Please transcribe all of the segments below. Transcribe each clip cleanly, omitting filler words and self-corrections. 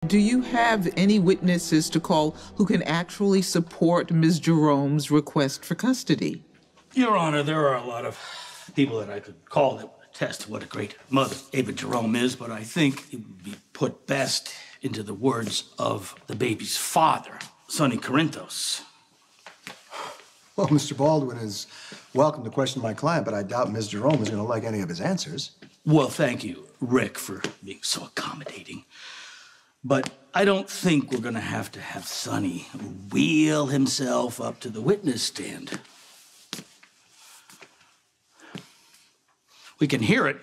Do you have any witnesses to call who can actually support Ms. Jerome's request for custody? Your Honor, there are a lot of people that I could call that would attest to what a great mother Ava Jerome is, but I think it would be put best into the words of the baby's father, Sonny Corinthos. Well, Mr. Baldwin is welcome to question my client, but I doubt Ms. Jerome is going to like any of his answers. Well, thank you, Rick, for being so accommodating. But I don't think we're going to have Sonny wheel himself up to the witness stand. We can hear it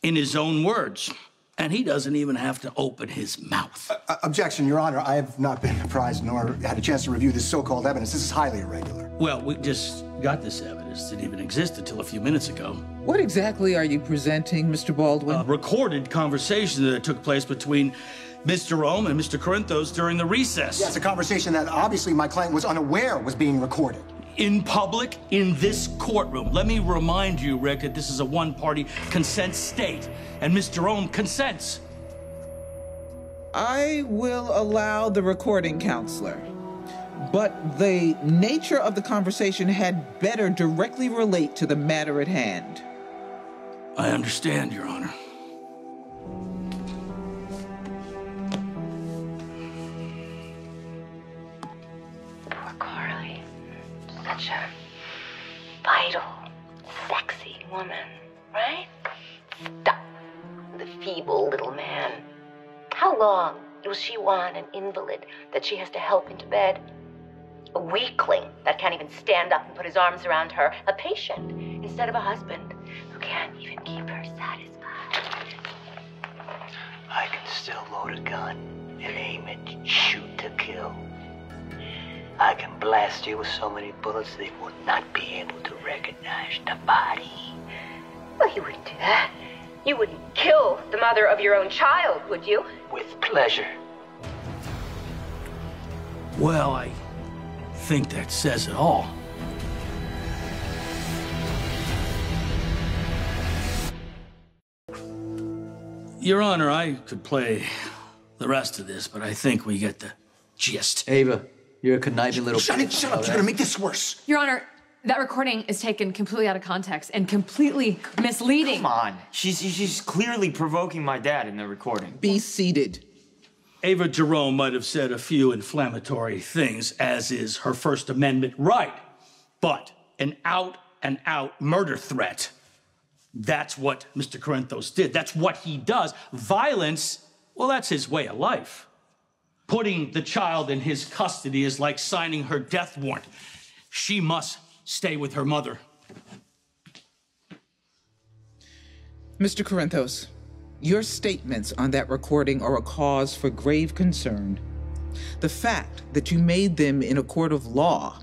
in his own words, and he doesn't even have to open his mouth. Objection, Your Honor. I have not been apprised nor had a chance to review this so-called evidence. This is highly irregular. Well, we just got this evidence. It didn't even exist until a few minutes ago. What exactly are you presenting, Mr. Baldwin? A recorded conversation that took place between Ms. Jerome and Mr. Corinthos during the recess. Yes, a conversation that obviously my client was unaware was being recorded. In public, in this courtroom. Let me remind you, Rick, that this is a one-party consent state, and Ms. Jerome consents. I will allow the recording, counselor. But the nature of the conversation had better directly relate to the matter at hand. I understand, Your Honor. Poor Carly. Such a vital, sexy woman, right? Stop the feeble little man. How long will she want an invalid that she has to help into bed? A weakling that can't even stand up and put his arms around her. A patient instead of a husband who can't even keep her satisfied. I can still load a gun and aim it, shoot to kill. I can blast you with so many bullets they would not be able to recognize the body. Well, you wouldn't do that. You wouldn't kill the mother of your own child, would you? With pleasure. Well, I think that says it all. Your Honor, I could play the rest of this, but I think we get the gist. Ava, you're a conniving little... Shut up! You're gonna make this worse. Your Honor, that recording is taken completely out of context and completely misleading. Come on. She's clearly provoking my dad in the recording. Be seated. Ava Jerome might have said a few inflammatory things, as is her First Amendment right. But an out-and-out murder threat, that's what Mr. Corinthos did. That's what he does. Violence, well, that's his way of life. Putting the child in his custody is like signing her death warrant. She must stay with her mother. Mr. Corinthos, your statements on that recording are a cause for grave concern. The fact that you made them in a court of law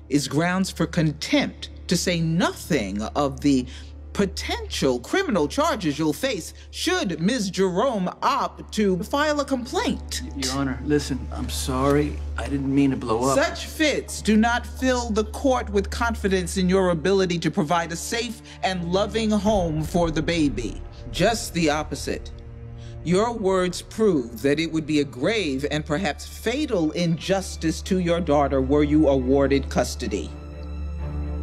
is grounds for contempt, to say nothing of the potential criminal charges you'll face should Ms. Jerome opt to file a complaint. Your Honor, listen, I'm sorry. I didn't mean to blow up. Such fits do not fill the court with confidence in your ability to provide a safe and loving home for the baby. Just the opposite. Your words prove that it would be a grave and perhaps fatal injustice to your daughter were you awarded custody.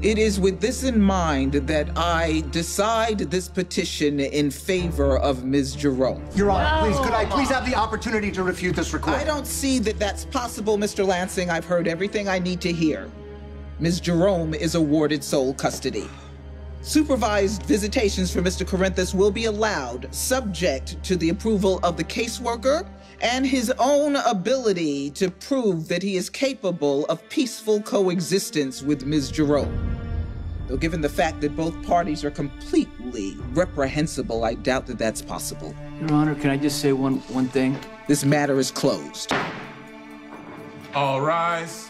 It is with this in mind that I decide this petition in favor of Ms. Jerome. Your Honor, please, could I please have the opportunity to refute this recording? I don't see that that's possible, Mr. Lansing. I've heard everything I need to hear. Ms. Jerome is awarded sole custody. Supervised visitations for Mr. Corinthos will be allowed, subject to the approval of the caseworker and his own ability to prove that he is capable of peaceful coexistence with Ms. Jerome. Though given the fact that both parties are completely reprehensible, I doubt that that's possible. Your Honor, can I just say one thing? This matter is closed. All rise.